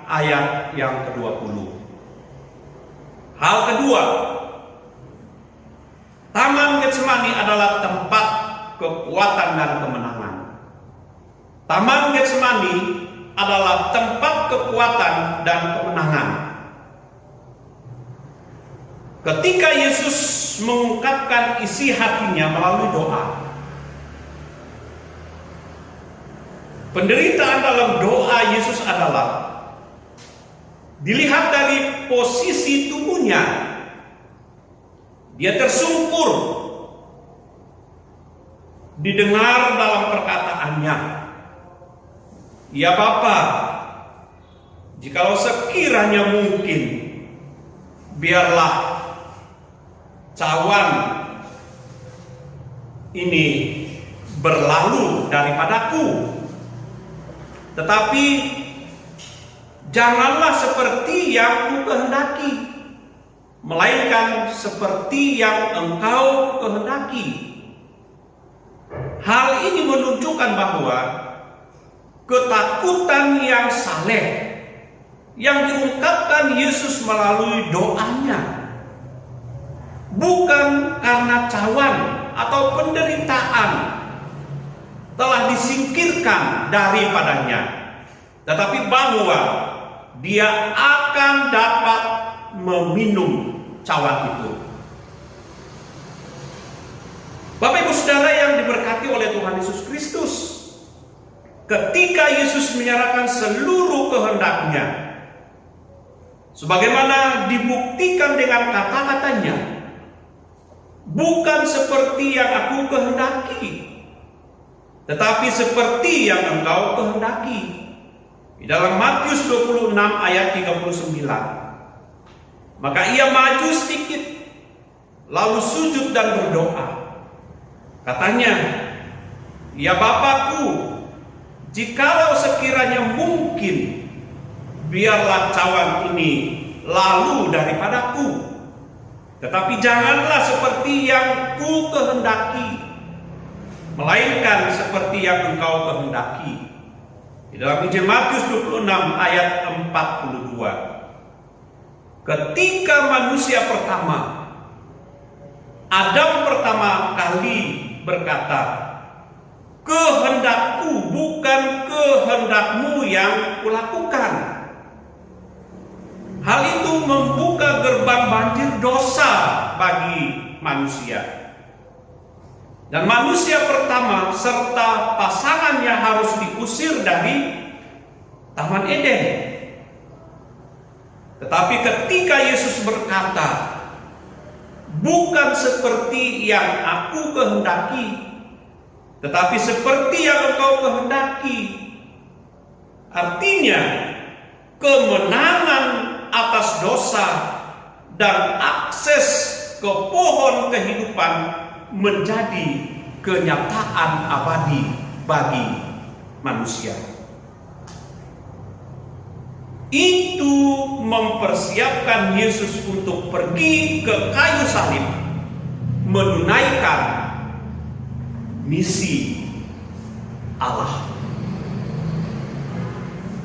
ayat yang ke-20. Hal kedua, Taman Getsemani adalah tempat kekuatan dan kemenangan. Taman Getsemani adalah tempat kekuatan dan kemenangan. Ketika Yesus mengungkapkan isi hatinya melalui doa, penderitaan dalam doa Yesus adalah dilihat dari posisi tubuhnya. Dia tersungkur, didengar dalam perkataannya, "Ya Bapa, jikalau sekiranya mungkin, biarlah cawan ini berlalu daripadaku, tetapi janganlah seperti yang ku kehendaki, melainkan seperti yang engkau kehendaki." Hal ini menunjukkan bahwa ketakutan yang saleh yang diungkapkan Yesus melalui doanya bukan karena cawan atau penderitaan telah disingkirkan daripadanya, tetapi bahwa dia akan dapat meminum cawan itu. Bapak Ibu Saudara yang diberkati oleh Tuhan Yesus Kristus, ketika Yesus menyerahkan seluruh kehendaknya, sebagaimana dibuktikan dengan kata-katanya, "Bukan seperti yang aku kehendaki, tetapi seperti yang engkau kehendaki." Di dalam Matius 26 ayat 39. Maka ia maju sedikit, lalu sujud dan berdoa. Katanya, "Ya Bapakku, jikalau sekiranya mungkin, biarlah cawan ini lalu daripadaku, tetapi janganlah seperti yang ku kehendaki, melainkan seperti yang engkau kehendaki." Di dalam Injil Matius 26 ayat 42. Ketika manusia pertama, Adam pertama kali berkata, "Kehendakku bukan kehendakmu yang kulakukan." Hal itu membuka gerbang banjir dosa bagi manusia. Dan manusia pertama serta pasangannya harus diusir dari Taman Eden. Tetapi ketika Yesus berkata, "Bukan seperti yang aku kehendaki, tetapi seperti yang engkau kehendaki," artinya kemenangan atas dosa dan akses ke pohon kehidupan menjadi kenyataan abadi bagi manusia. Itu mempersiapkan Yesus untuk pergi ke kayu salib, menunaikan misi Allah.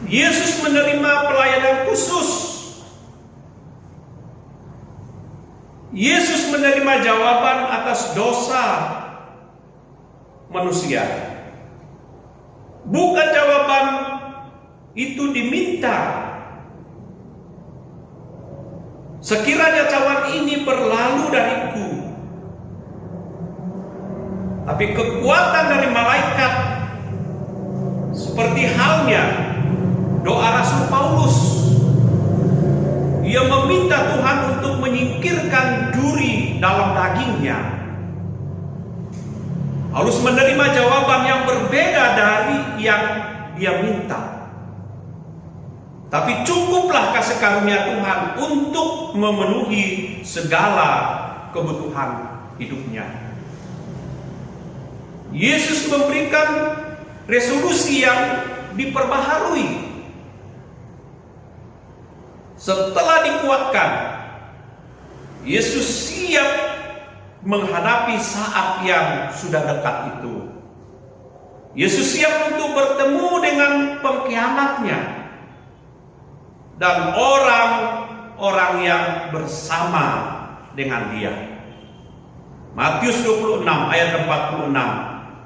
Yesus menerima pelayanan khusus. Yesus menerima jawaban atas dosa manusia. Bukan jawaban itu diminta. Sekiranya cawan ini berlalu dariku, tapi kekuatan dari malaikat, seperti halnya doa Rasul Paulus, ia meminta dagingnya. Paulus menerima jawaban yang berbeda dari yang dia minta. Tapi cukuplah kasih karunia Tuhan untuk memenuhi segala kebutuhan hidupnya. Yesus memberikan resolusi yang diperbaharui. Setelah dikuatkan, Yesus siap menghadapi saat yang sudah dekat itu. Yesus siap untuk bertemu dengan pengkhianatnya dan orang-orang yang bersama dengan dia. Matius 26 ayat 46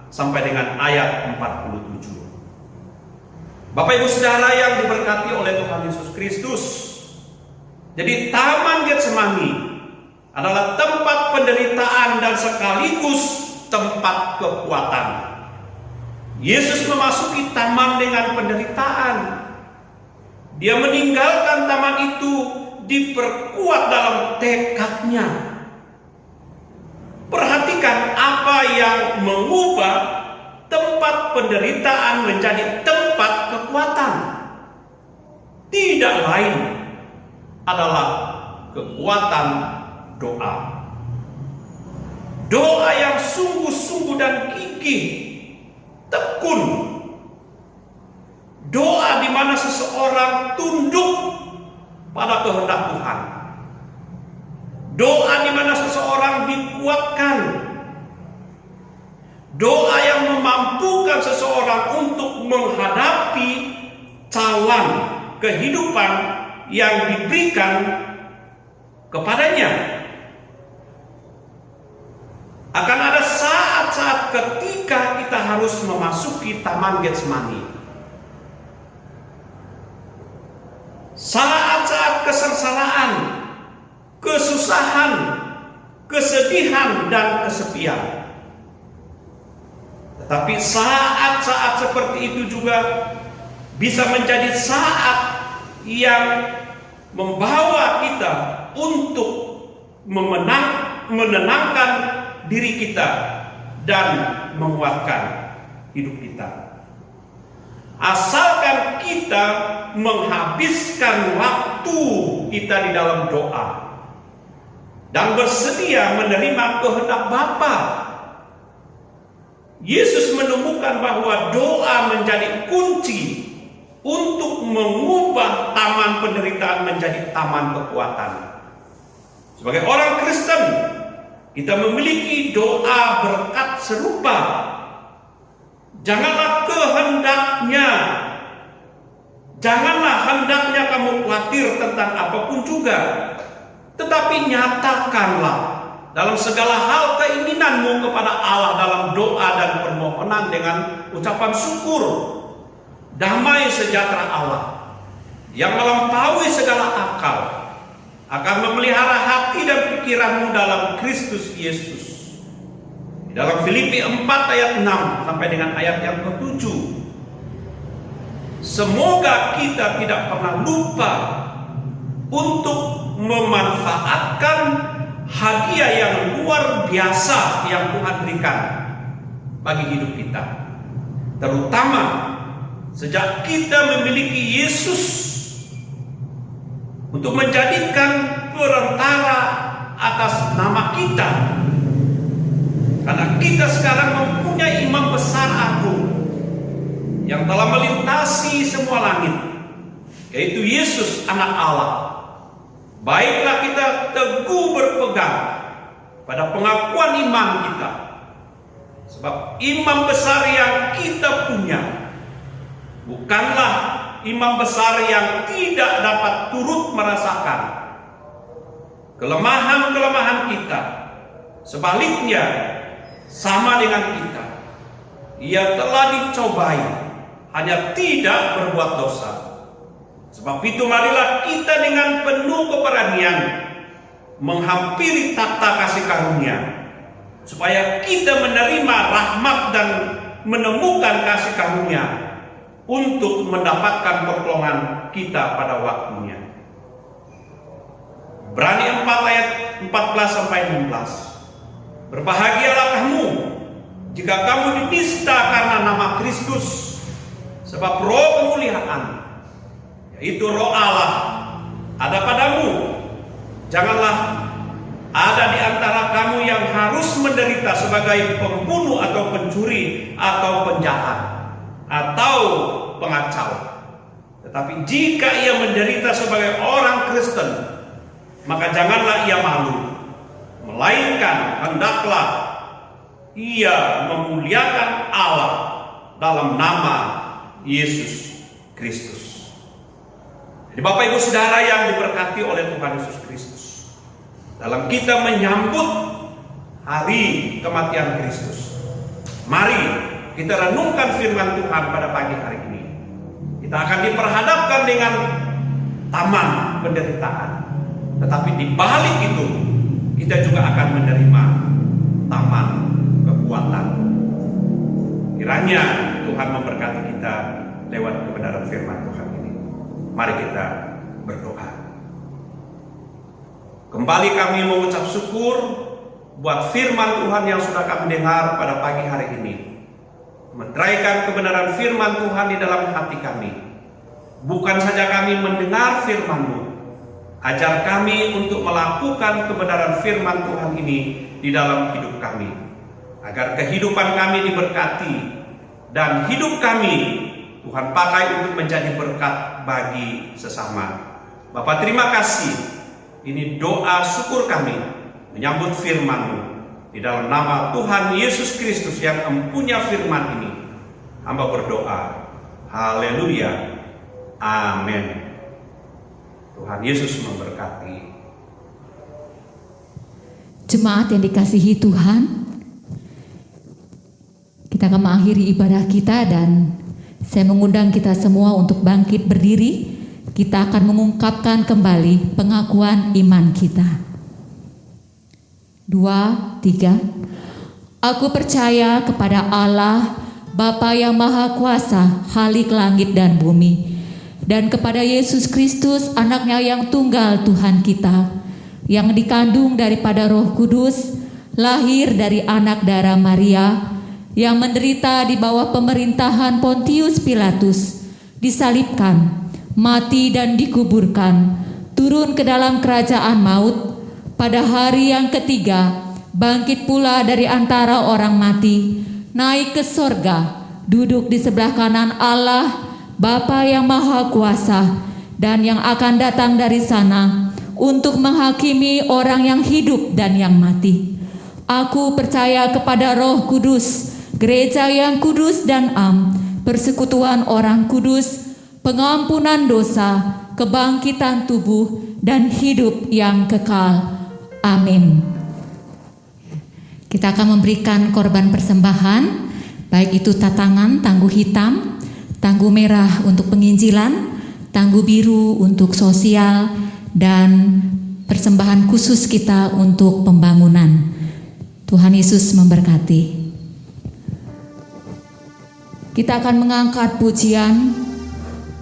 sampai dengan ayat 47. Bapak Ibu Saudara yang diberkati oleh Tuhan Yesus Kristus, jadi Taman Getsemani adalah tempat penderitaan dan sekaligus tempat kekuatan. Yesus memasuki taman dengan penderitaan. Dia meninggalkan taman itu diperkuat dalam tekadnya. Perhatikan apa yang mengubah tempat penderitaan menjadi tempat kekuatan. Tidak lain adalah kekuatan doa. Doa yang sungguh-sungguh dan gigih, tekun. Doa di mana seseorang tunduk pada kehendak Tuhan. Doa di mana seseorang dikuatkan. Doa yang memampukan seseorang untuk menghadapi cawan kehidupan yang diberikan kepadanya. Akan ada saat-saat ketika kita harus memasuki Taman Getsemani. Saat-saat kesengsaraan, kesusahan, kesedihan, dan kesepian. Tetapi saat-saat seperti itu juga bisa menjadi saat yang membawa kita untuk menenangkan diri kita dan menguatkan hidup kita. Asalkan kita menghabiskan waktu kita di dalam doa dan bersedia menerima kehendak Bapa. Yesus menemukan bahwa doa menjadi kunci untuk mengubah taman penderitaan menjadi taman kekuatan. Sebagai orang Kristen, kita memiliki doa berkat serupa. Janganlah hendaknya kamu khawatir tentang apapun juga, tetapi nyatakanlah dalam segala hal keinginanmu kepada Allah dalam doa dan permohonan dengan ucapan syukur. Damai sejahtera Allah yang melampaui segala akal akan memelihara hati dan pikiranmu dalam Kristus Yesus. Dalam Filipi 4 ayat 6 sampai dengan ayat yang ke-7. Semoga kita tidak pernah lupa untuk memanfaatkan hadiah yang luar biasa yang Tuhan berikan bagi hidup kita. Terutama sejak kita memiliki Yesus untuk menjadikan perantara atas nama kita. Karena kita sekarang mempunyai imam besar agung yang telah melintasi semua langit, yaitu Yesus anak Allah. Baiklah kita teguh berpegang pada pengakuan iman kita, sebab imam besar yang kita punya bukanlah imam besar yang tidak dapat turut merasakan kelemahan-kelemahan kita. Sebaliknya, sama dengan kita, ia telah dicobai, hanya tidak berbuat dosa. Sebab itu marilah kita dengan penuh keberanian menghampiri takhta kasih karunia, supaya kita menerima rahmat dan menemukan kasih karunia untuk mendapatkan pertolongan kita pada waktunya. Ibrani 4 ayat 14 sampai 16. Berbahagialah kamu jika kamu dinista karena nama Kristus, sebab roh kemuliaan, yaitu roh Allah, ada padamu. Janganlah ada di antara kamu yang harus menderita sebagai pembunuh atau pencuri atau penjahat atau pengacau. Tetapi jika ia menderita sebagai orang Kristen, maka janganlah ia malu, melainkan hendaklah ia memuliakan Allah dalam nama Yesus Kristus. Jadi Bapak Ibu Saudara yang diberkati oleh Tuhan Yesus Kristus, dalam kita menyambut hari kematian Kristus, mari kita renungkan firman Tuhan pada pagi hari ini. Kita akan diperhadapkan dengan taman penderitaan, tetapi di balik itu kita juga akan menerima taman kekuatan. Kiranya Tuhan memberkati kita lewat kebenaran firman Tuhan ini. Mari kita berdoa. Kembali kami mengucap syukur buat firman Tuhan yang sudah kami dengar pada pagi hari ini. Meneraikan kebenaran firman Tuhan di dalam hati kami. Bukan saja kami mendengar firman-Mu, ajar kami untuk melakukan kebenaran firman Tuhan ini di dalam hidup kami, agar kehidupan kami diberkati dan hidup kami Tuhan pakai untuk menjadi berkat bagi sesama. Bapak, terima kasih. Ini doa syukur kami menyambut firman-Mu. Di dalam nama Tuhan Yesus Kristus yang empunya firman ini, hamba berdoa. Haleluya. Amin. Tuhan Yesus memberkati. Jemaat yang dikasihi Tuhan, kita akan mengakhiri ibadah kita dan saya mengundang kita semua untuk bangkit berdiri. Kita akan mengungkapkan kembali pengakuan iman kita. 2, 3. Aku percaya kepada Allah, Bapa yang Maha Kuasa, Khalik langit dan bumi, dan kepada Yesus Kristus, anaknya yang tunggal Tuhan kita, yang dikandung daripada Roh Kudus, lahir dari anak darah Maria, yang menderita di bawah pemerintahan Pontius Pilatus, disalibkan, mati dan dikuburkan, turun ke dalam kerajaan maut, pada hari yang ketiga bangkit pula dari antara orang mati, naik ke sorga, duduk di sebelah kanan Allah, Bapa yang Maha Kuasa, dan yang akan datang dari sana untuk menghakimi orang yang hidup dan yang mati. Aku percaya kepada Roh Kudus, gereja yang kudus dan am, persekutuan orang kudus, pengampunan dosa, kebangkitan tubuh, dan hidup yang kekal. Amin. Kita akan memberikan korban persembahan, baik itu tatangan, tangguh hitam, tangguh merah untuk penginjilan, tangguh biru untuk sosial, dan persembahan khusus kita untuk pembangunan. Tuhan Yesus memberkati. Kita akan mengangkat pujian,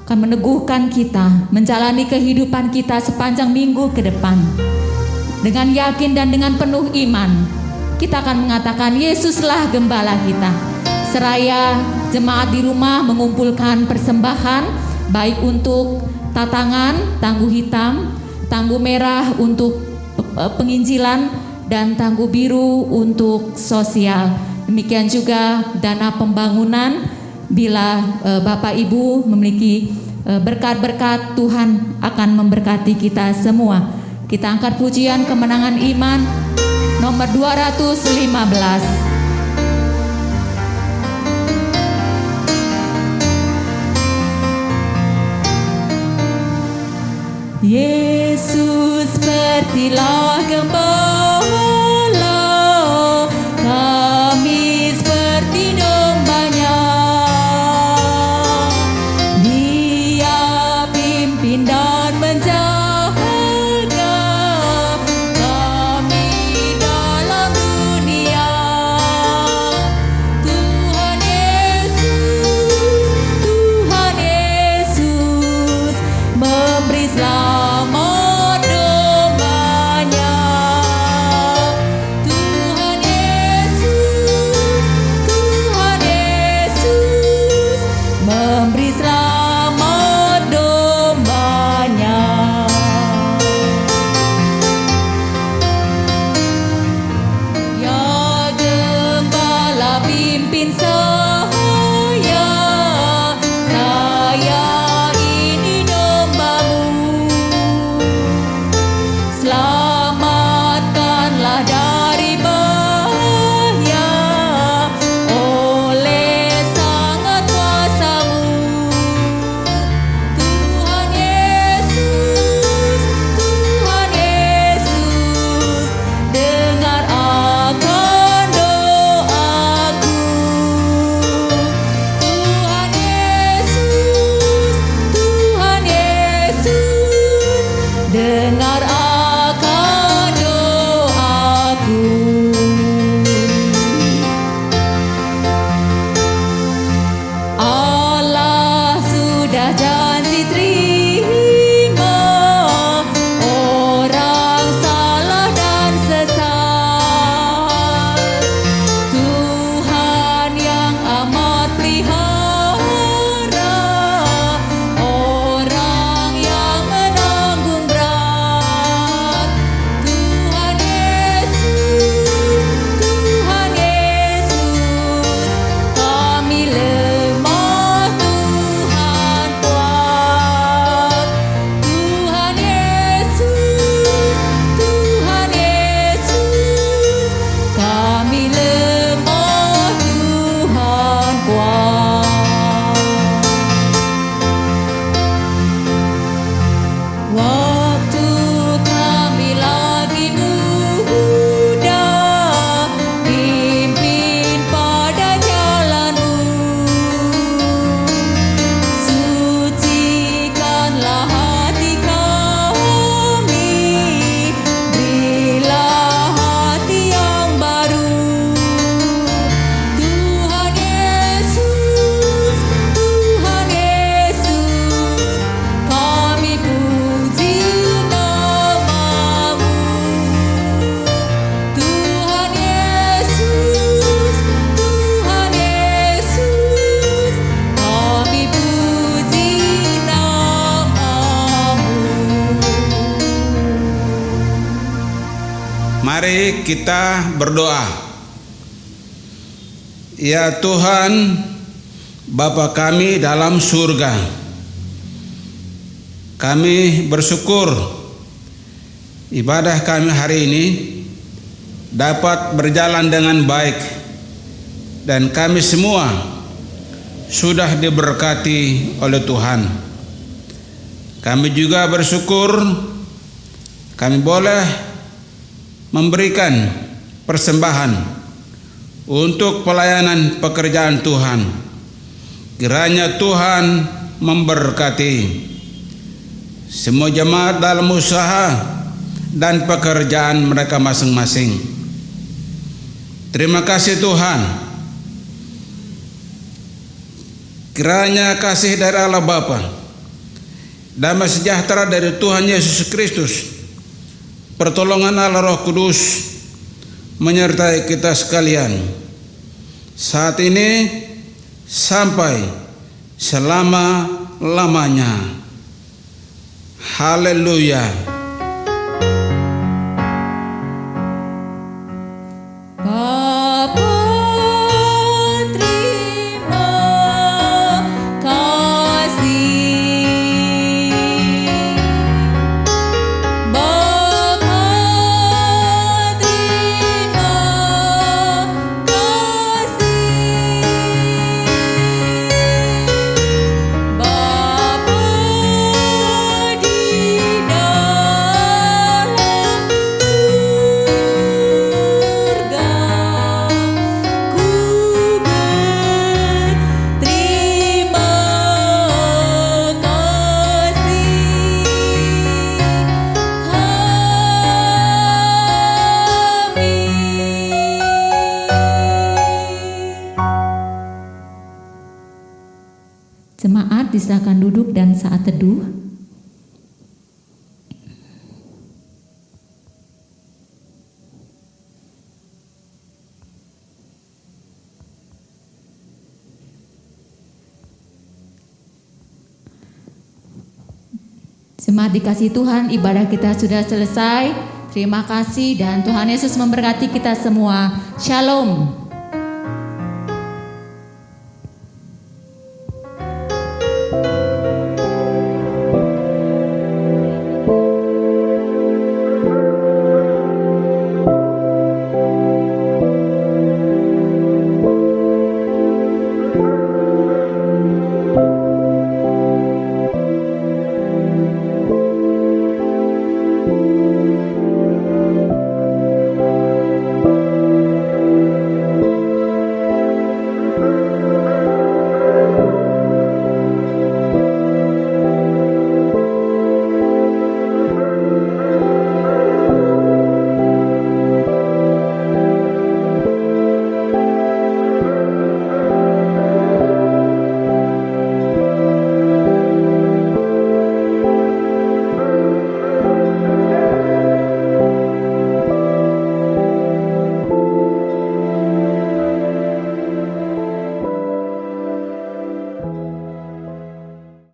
akan meneguhkan kita menjalani kehidupan kita sepanjang minggu ke depan. Dengan yakin dan dengan penuh iman, kita akan mengatakan Yesuslah gembala kita. Seraya jemaat di rumah mengumpulkan persembahan, baik untuk tatangan, tangguh hitam, tangguh merah untuk penginjilan, dan tangguh biru untuk sosial. Demikian juga dana pembangunan. Bila Bapak Ibu memiliki berkat-berkat, Tuhan akan memberkati kita semua. Kita angkat pujian kemenangan iman nomor 215. Yesus sepertilah gembala, kami seperti domba-Nya. Dia pimpin dan menjaga kami dalam dunia. Tuhan Yesus memberi selamat domba-Nya. Tuhan dengar akan doaku. Allah sudah janji terima orang salah dan sesat. Tuhan yang amat pelihara orang yang menanggung berat. Tuhan Yesus, kami lemah, Tuhan kuat. Tuhan Yesus, kami lemah, Tuhan kuat. Waktu kami lagi muda, pimpin pada jalan-Mu. Sucikanlah hati kami, berilah hati yang baru. Tuhan Yesus, kami puji nama-Mu. Tuhan Yesus, kami puji nama-Mu. Mari kita berdoa. Ya Tuhan, Bapa kami dalam surga, kami bersyukur ibadah kami hari ini dapat berjalan dengan baik, dan kami semua sudah diberkati oleh Tuhan. Kami juga bersyukur kami boleh memberikan persembahan untuk pelayanan pekerjaan Tuhan. Kiranya Tuhan memberkati semua jemaat dalam usaha dan pekerjaan mereka masing-masing. Terima kasih Tuhan. Kiranya kasih dari Allah Bapa, damai sejahtera dari Tuhan Yesus Kristus, pertolongan Allah Roh Kudus menyertai kita sekalian saat ini sampai selama-lamanya. Haleluya. Bapa, terima kasih. Bapa, terima kasih. Bapa di dalam surga, ku berterima kasih. Amin. Jemaat disilakan duduk dan saat teduh. Jemaat dikasih Tuhan, ibadah kita sudah selesai. Terima kasih dan Tuhan Yesus memberkati kita semua. Shalom.